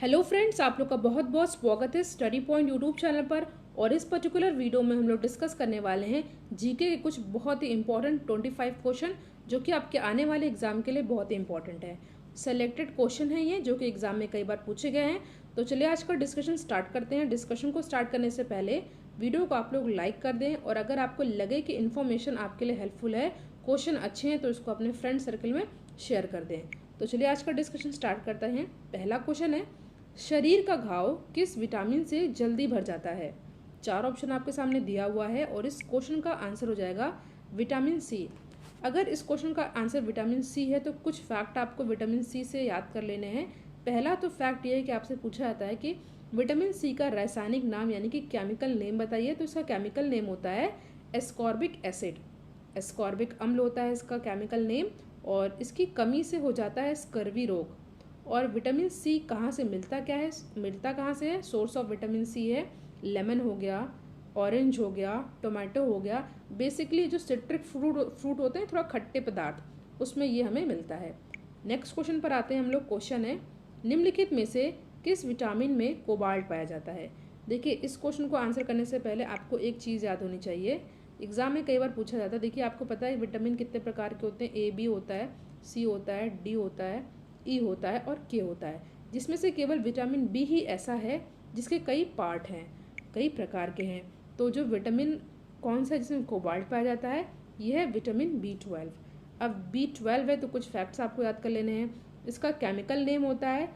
Hello friends, आप लोग का बहुत बहुत स्वागत है स्टडी पॉइंट यूट्यूब चैनल पर। और इस पर्टिकुलर वीडियो में हम लोग डिस्कस करने वाले हैं जीके के कुछ बहुत ही इंपॉर्टेंट 25 क्वेश्चन जो कि आपके आने वाले एग्जाम के लिए बहुत ही इंपॉर्टेंट है। सेलेक्टेड क्वेश्चन है ये जो कि एग्जाम में कई बार पूछे गए हैं। तो चलिए आज का डिस्कशन स्टार्ट करते हैं। डिस्कशन को स्टार्ट करने से पहले वीडियो को आप लोग लाइक कर दें, और अगर आपको लगे कि इन्फॉर्मेशन आपके लिए हेल्पफुल है, क्वेश्चन अच्छे हैं, तो इसको अपने फ्रेंड सर्कल में शेयर कर दें। तो चलिए आज का डिस्कशन स्टार्ट करते हैं। पहला क्वेश्चन है, शरीर का घाव किस विटामिन से जल्दी भर जाता है? चार ऑप्शन आपके सामने दिया हुआ है और इस क्वेश्चन का आंसर हो जाएगा विटामिन सी। अगर इस क्वेश्चन का आंसर विटामिन सी है तो कुछ फैक्ट आपको विटामिन सी से याद कर लेने हैं। पहला तो फैक्ट ये है कि आपसे पूछा जाता है कि विटामिन सी का रासायनिक नाम यानी कि केमिकल नेम बताइए, तो इसका केमिकल नेम होता है एस्कॉर्बिक एसिड। एस्कॉर्बिक अम्ल होता है इसका केमिकल नेम, और इसकी कमी से हो जाता है स्कर्वी रोग। और विटामिन सी कहाँ से मिलता कहाँ से है? सोर्स ऑफ विटामिन सी है लेमन हो गया, ऑरेंज हो गया, टोमेटो हो गया। बेसिकली जो सिट्रिक फ्रूट होते हैं, थोड़ा खट्टे पदार्थ, उसमें ये हमें मिलता है। नेक्स्ट क्वेश्चन पर आते हैं हम लोग। क्वेश्चन है, निम्नलिखित में से किस विटामिन में कोबाल्ट पाया जाता है? देखिए, इस क्वेश्चन को आंसर करने से पहले आपको एक चीज़ याद होनी चाहिए। एग्जाम में कई बार पूछा जाता है। देखिए, आपको पता है विटामिन कितने प्रकार के होते हैं? ए बी होता है, सी होता है, डी होता है, ई होता है और के होता है, जिसमें से केवल विटामिन बी ही ऐसा है जिसके कई पार्ट हैं, कई प्रकार के हैं। तो जो विटामिन कौन सा है जिसमें कोबाल्ट पाया जाता है? यह है विटामिन B12। अब B12 है तो कुछ फैक्ट्स आपको याद कर लेने हैं। इसका केमिकल नेम होता है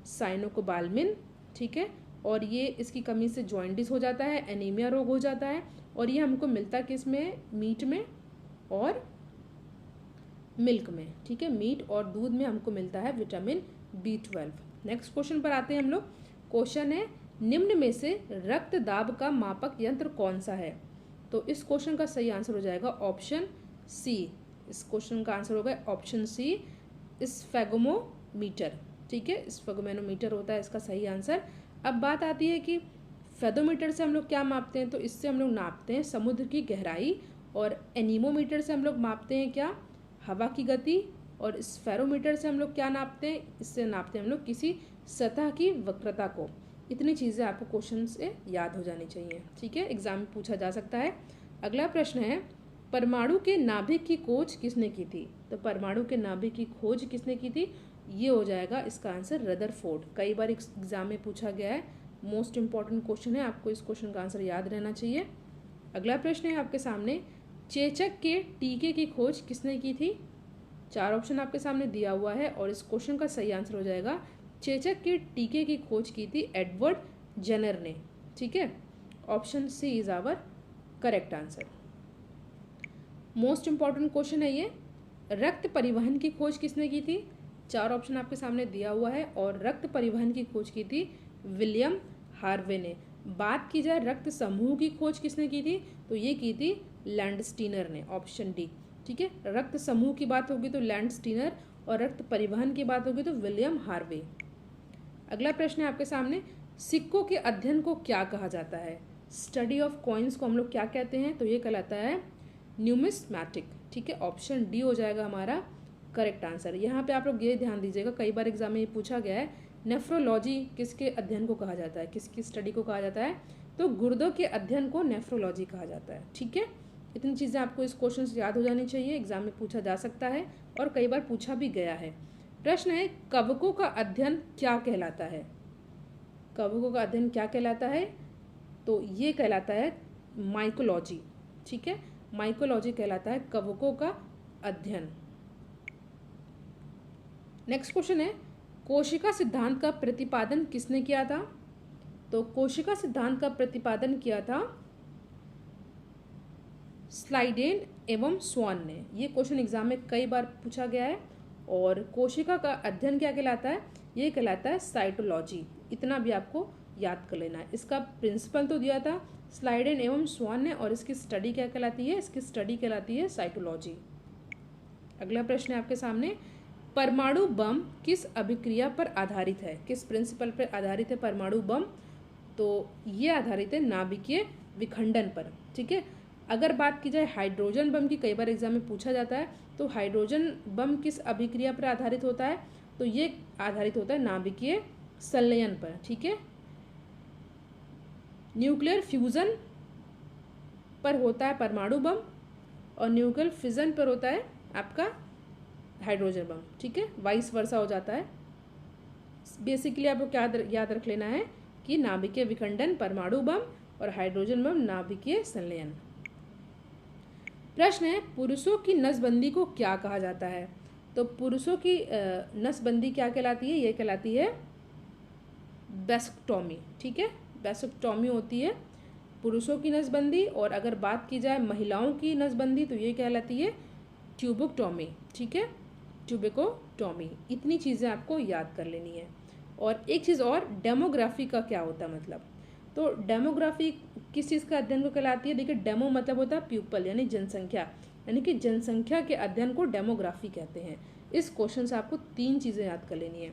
साइनोकोबाल्मिन, ठीक है। और ये इसकी कमी से जॉइंटिस हो जाता है, एनीमिया रोग हो जाता है। और ये हमको मिलता किस में? मीट में और मिल्क में, ठीक है। मीट और दूध में हमको मिलता है विटामिन B12। नेक्स्ट क्वेश्चन पर आते हैं हम लोग। क्वेश्चन है, निम्न में से रक्त दाब का मापक यंत्र कौन सा है? तो इस क्वेश्चन का सही आंसर हो जाएगा ऑप्शन सी। इस क्वेश्चन का आंसर होगा ऑप्शन सी, स्फेगोमीटर, ठीक है। स्फेगोमीटर होता है इसका सही आंसर। अब बात आती है कि फेदोमीटर से हम लोग क्या मापते हैं? तो इससे हम लोग नापते हैं समुद्र की गहराई, और एनीमोमीटर से हम लोग मापते हैं क्या? हवा की गति। और स्फेरोमीटर से हम लोग क्या नापते हैं? इससे नापते हैं हम लोग किसी सतह की वक्रता को। इतनी चीज़ें आपको क्वेश्चन से याद हो जानी चाहिए, ठीक है। एग्जाम में पूछा जा सकता है। अगला प्रश्न है, परमाणु के नाभिक की खोज किसने की थी? तो परमाणु के नाभिक की खोज किसने की थी? ये हो जाएगा इसका आंसर रदरफोर्ड। कई बार एग्जाम में पूछा गया है, मोस्ट इंपॉर्टेंट क्वेश्चन है, आपको इस क्वेश्चन का आंसर याद रहना चाहिए। अगला प्रश्न है आपके सामने, चेचक के टीके की खोज किसने की थी? चार ऑप्शन आपके सामने दिया हुआ है और इस क्वेश्चन का सही आंसर हो जाएगा, चेचक के टीके की खोज की थी एडवर्ड जेनर ने, ठीक है। Option C is our correct answer. Most important question है ये, रक्त परिवहन की खोज किसने की थी? चार ऑप्शन आपके सामने दिया हुआ है और रक्त परिवहन की खोज की थी विलियम हार्वे ने। बात की जाए रक्त समूह की खोज किसने की थी? तो ये की थी लैंडस्टीनर ने, ऑप्शन डी, ठीक है। रक्त समूह की बात होगी तो लैंडस्टीनर, और रक्त परिवहन की बात होगी तो विलियम हार्वे। अगला प्रश्न है आपके सामने, सिक्कों के अध्ययन को क्या कहा जाता है? स्टडी ऑफ कॉइन्स को हम लोग क्या कहते हैं? तो ये कहलाता है न्यूमिस्मैटिक, ठीक है। ऑप्शन डी हो जाएगा हमारा करेक्ट आंसर। यहाँ पे आप लोग ये ध्यान दीजिएगा, कई बार एग्जाम में ये पूछा गया है, नेफ्रोलॉजी किसके अध्ययन को कहा जाता है, किसकी स्टडी को कहा जाता है? तो गुर्दों के अध्ययन को नेफ्रोलॉजी कहा जाता है, ठीक है। इतनी चीज़ें आपको इस क्वेश्चन से याद हो जानी चाहिए, एग्जाम में पूछा जा सकता है और कई बार पूछा भी गया है। प्रश्न है, कवकों का अध्ययन क्या कहलाता है? कवकों का अध्ययन क्या कहलाता है? तो ये कहलाता है माइकोलॉजी, ठीक है। माइकोलॉजी कहलाता है कवकों का अध्ययन। नेक्स्ट क्वेश्चन है, कोशिका सिद्धांत का प्रतिपादन किसने किया था? तो कोशिका सिद्धांत का प्रतिपादन किया था स्लाइडेन एवं स्वान ने। ये क्वेश्चन एग्जाम में कई बार पूछा गया है। और कोशिका का अध्ययन क्या कहलाता है? ये कहलाता है साइटोलॉजी। इतना भी आपको याद कर लेना है। इसका प्रिंसिपल तो दिया था स्लाइडेन एवं स्वान ने, और इसकी स्टडी क्या कहलाती है? इसकी स्टडी कहलाती है साइटोलॉजी। अगला प्रश्न है आपके सामने, परमाणु बम किस अभिक्रिया पर आधारित है? किस प्रिंसिपल पर आधारित है परमाणु बम? तो ये आधारित है नाभिकीय विखंडन पर, ठीक है। अगर बात की जाए हाइड्रोजन बम की, कई बार एग्जाम में पूछा जाता है, तो हाइड्रोजन बम किस अभिक्रिया पर आधारित होता है? तो ये आधारित होता है नाभिकीय संलयन पर, ठीक है। न्यूक्लियर फ्यूजन पर होता है परमाणु बम और न्यूक्लियर फिजन पर होता है आपका हाइड्रोजन बम, ठीक है, वाइस वर्सा हो जाता है। बेसिकली आपको क्या याद रख लेना है कि नाभिकीय विखंडन परमाणु बम और हाइड्रोजन बम नाभिकीय संलयन। प्रश्न है, पुरुषों की नसबंदी को क्या कहा जाता है? तो पुरुषों की नसबंदी क्या कहलाती है? ये कहलाती है वेस्क्टॉमी, ठीक है। वेस्क्टॉमी होती है पुरुषों की नसबंदी, और अगर बात की जाए महिलाओं की नसबंदी तो ये कहलाती है ट्यूबोक्टॉमी, ठीक है, ट्यूबेकोटॉमी। इतनी चीज़ें आपको याद कर लेनी है। और एक चीज़ और, डेमोग्राफी का क्या होता है मतलब? तो डेमोग्राफी किस चीज़ का अध्ययन को कहलाती है? देखिए, डेमो मतलब होता है पीपल यानी जनसंख्या, यानी कि जनसंख्या के अध्ययन को डेमोग्राफी कहते हैं। इस क्वेश्चन से आपको 3 चीज़ें याद कर लेनी है।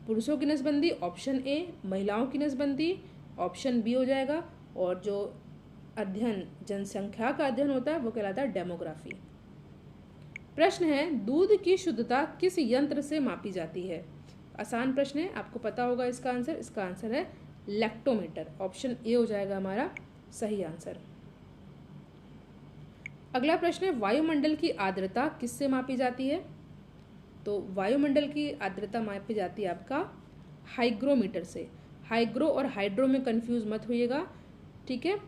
पुरुषों की नसबंदी ऑप्शन ए, महिलाओं की नसबंदी ऑप्शन बी हो जाएगा, और जो अध्ययन जनसंख्या का अध्ययन होता है वो कहलाता है डेमोग्राफी। प्रश्न है, दूध की शुद्धता किस यंत्र से मापी जाती है? आसान प्रश्न है, आपको पता होगा इसका आंसर। इसका आंसर है लैक्टोमीटर। ऑप्शन ए हो जाएगा हमारा सही आंसर। अगला प्रश्न है, वायुमंडल की आर्द्रता किससे मापी जाती है? तो वायुमंडल की आर्द्रता मापी जाती है आपका हाइग्रोमीटर से। हाइग्रो और हाइड्रो में कंफ्यूज मत होइएगा, ठीक है।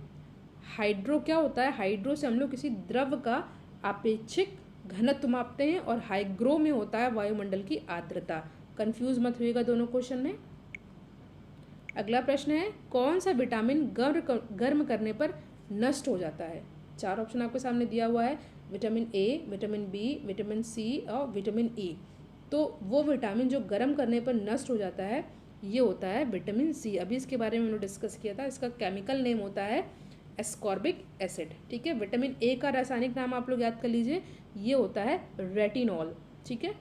हाइड्रो क्या होता है? हाइड्रो से हम लोग किसी द्रव का आपेक्षिक घनत्व मापते हैं, और हाइग्रो में होता है वायुमंडल की आर्द्रता। कंफ्यूज मत होइएगा दोनों क्वेश्चन में। अगला प्रश्न है, कौन सा विटामिन गर्म करने पर नष्ट हो जाता है? 4 ऑप्शन आपके सामने दिया हुआ है, vitamin A, vitamin B, vitamin C और विटामिन ई। तो वो विटामिन जो गर्म करने पर नष्ट हो जाता है ये होता है विटामिन सी। अभी इसके बारे में हमने डिस्कस किया था। इसका केमिकल नेम होता है एस्कॉर्बिक एसिड, ठीक है। विटामिन ए का रासायनिक नाम आप लोग याद कर लीजिए, ये होता है रेटिनॉल, ठीक है।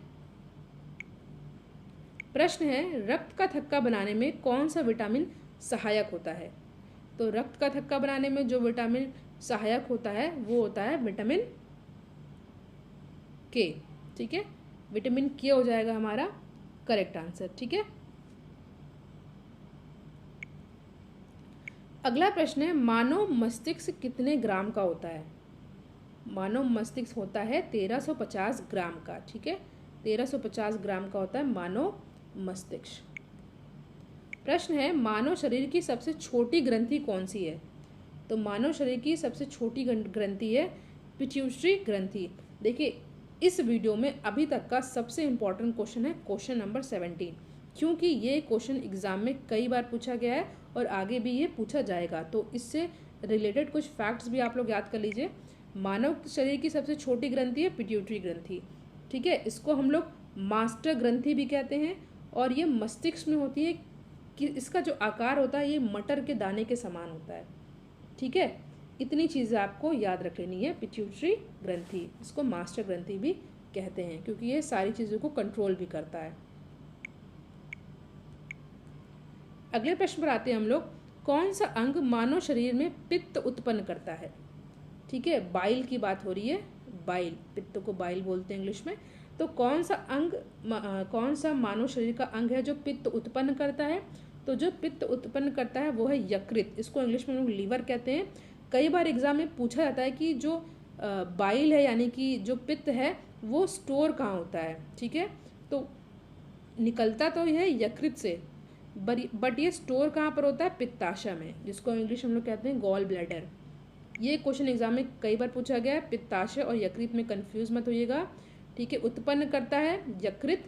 प्रश्न है, रक्त का थक्का बनाने में कौन सा विटामिन सहायक होता है? तो रक्त का थक्का बनाने में जो विटामिन सहायक होता है वो होता है विटामिन के, ठीक है। विटामिन के हो जाएगा हमारा करेक्ट आंसर, ठीक है। अगला प्रश्न है, मानव मस्तिष्क कितने ग्राम का होता है? मानव मस्तिष्क होता है 1350 ग्राम का, ठीक है। 1350 ग्राम का होता है मानव मस्तिष्क। प्रश्न है, मानव शरीर की सबसे छोटी ग्रंथि कौन सी है? तो मानव शरीर की सबसे छोटी ग्रंथि है पिट्यूटरी ग्रंथि। देखिए, इस वीडियो में अभी तक का सबसे इम्पॉर्टेंट क्वेश्चन है क्वेश्चन नंबर 17, क्योंकि ये क्वेश्चन एग्जाम में कई बार पूछा गया है और आगे भी ये पूछा जाएगा। तो इससे रिलेटेड कुछ फैक्ट्स भी आप लोग याद कर लीजिए। मानव शरीर की सबसे छोटी ग्रंथि है पिट्यूटरी ग्रंथि, ठीक है। इसको हम लोग मास्टर ग्रंथि भी कहते हैं, और ये मस्तिष्क में होती है कि इसका जो आकार होता है ये मटर के दाने के समान होता है, ठीक है। इतनी चीज़ें आपको याद रख लेनी है। पिट्यूटरी ग्रंथि, इसको मास्टर ग्रंथि भी कहते हैं, क्योंकि ये सारी चीज़ों को कंट्रोल भी करता है। अगले प्रश्न पर आते हैं हम लोग, कौन सा अंग मानव शरीर में पित्त उत्पन्न करता है? ठीक है, बाइल की बात हो रही है। बाइल, पित्त को बाइल बोलते हैं इंग्लिश में। तो कौन सा मानव शरीर का अंग है जो पित्त उत्पन्न करता है? तो जो पित्त उत्पन्न करता है वो है यकृत। इसको इंग्लिश में लोग लीवर कहते हैं। कई बार एग्जाम में पूछा जाता है कि जो बाइल है यानी कि जो पित्त है वो स्टोर कहाँ होता है, ठीक है। तो निकलता तो यह यकृत से, बट ये स्टोर कहाँ पर होता है? पित्ताशय में, जिसको इंग्लिश हम लोग कहते हैं गॉल ब्लैडर। ये क्वेश्चन एग्जाम में कई बार पूछा गया है। पित्ताशय और यकृत में कंफ्यूज मत होइएगा, ठीक है। उत्पन्न करता है यकृत,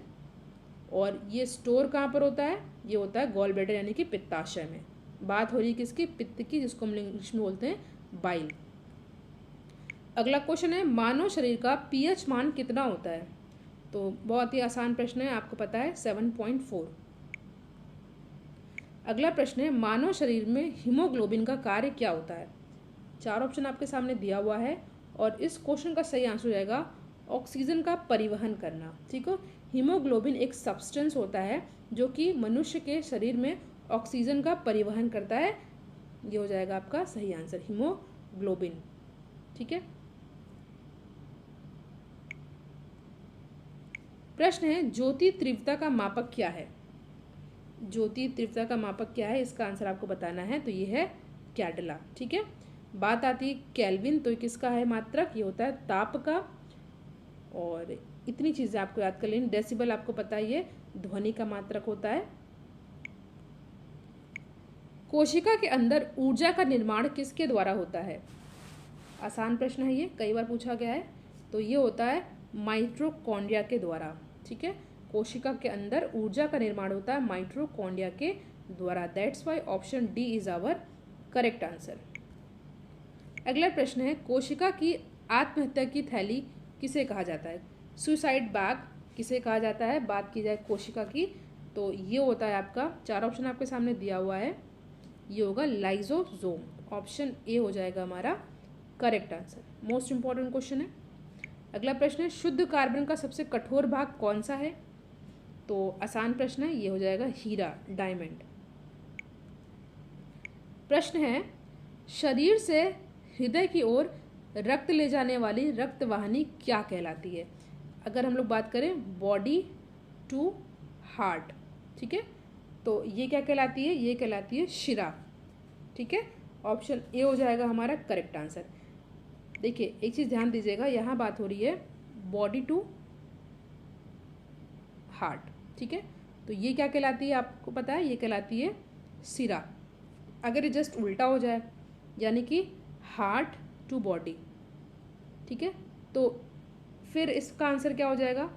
और ये स्टोर कहाँ पर होता है? ये होता है गॉल ब्लैडर यानी कि पित्ताशय में। बात हो रही है किसकी? पित्त की, जिसको हम इंग्लिश में बोलते हैं बाइल। अगला क्वेश्चन है, मानव शरीर का पीएच मान कितना होता है? तो बहुत ही आसान प्रश्न है, आपको पता है 7.4। अगला प्रश्न है, मानव शरीर में हीमोग्लोबिन का कार्य क्या होता है? 4 ऑप्शन आपके सामने दिया हुआ है, और इस क्वेश्चन का सही आंसर हो जाएगा ऑक्सीजन का परिवहन करना, ठीक है। हीमोग्लोबिन एक सब्सटेंस होता है जो कि मनुष्य के शरीर में ऑक्सीजन का परिवहन करता है। ये हो जाएगा आपका सही आंसर, हीमोग्लोबिन, ठीक है। प्रश्न है, ज्योति तीव्रता का मापक क्या है? ज्योति तीव्रता का मापक क्या है, इसका आंसर आपको बताना है। तो ये है कैडला। ठीक है, बात आती है केल्विन, तो किसका है मात्रक, ये होता है ताप का। और इतनी चीज़ें आपको याद कर लेनी। डेसिबल आपको पता ही है, ध्वनि का मात्रक होता है। कोशिका के अंदर ऊर्जा का निर्माण किसके द्वारा होता है? आसान प्रश्न है ये, कई बार पूछा गया है। तो ये होता है माइटोकॉन्ड्रिया के द्वारा। ठीक है, कोशिका के अंदर ऊर्जा का निर्माण होता है माइटोकॉन्ड्रिया के द्वारा। That's why option D is our correct answer. अगला प्रश्न है, कोशिका की आत्महत्या की थैली किसे कहा जाता है? सुसाइड बैग किसे कहा जाता है? बात की जाए कोशिका की, तो ये होता है आपका, चार ऑप्शन आपके सामने दिया हुआ है, ये होगा लाइजोसोम। ऑप्शन ए हो जाएगा हमारा correct answer. Most important question है। अगला प्रश्न है, शुद्ध कार्बन का सबसे कठोर भाग कौन सा है? तो आसान प्रश्न है, ये हो जाएगा हीरा, डायमंड। प्रश्न है, शरीर से हृदय की ओर रक्त ले जाने वाली रक्तवाहिनी क्या कहलाती है? अगर हम लोग बात करें बॉडी टू हार्ट, ठीक है, तो ये क्या कहलाती है? ये कहलाती है शिरा। ठीक है, ऑप्शन ए हो जाएगा हमारा करेक्ट आंसर। देखिए एक चीज़ ध्यान दीजिएगा, यहाँ बात हो रही है बॉडी टू हार्ट। ठीक है, तो ये क्या कहलाती है आपको पता है? ये कहलाती है सिरा। अगर ये जस्ट उल्टा हो जाए, यानी कि हार्ट टू बॉडी, ठीक है, तो फिर इसका आंसर क्या हो जाएगा?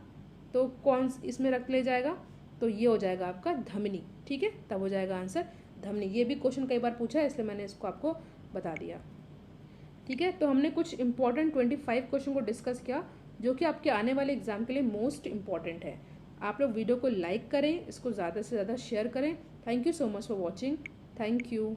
तो कौन इसमें रक्त ले जाएगा? तो ये हो जाएगा आपका धमनी। ठीक है, तब हो जाएगा आंसर धमनी। ये भी क्वेश्चन कई बार पूछा है, इसलिए मैंने इसको आपको बता दिया। ठीक है, तो हमने कुछ इंपॉर्टेंट 25 क्वेश्चन को डिस्कस किया, जो कि आपके आने वाले एग्जाम के लिए मोस्ट इंपॉर्टेंट है। आप लोग वीडियो को लाइक करें, इसको ज़्यादा से ज़्यादा शेयर करें। Thank you so much for watching. Thank you.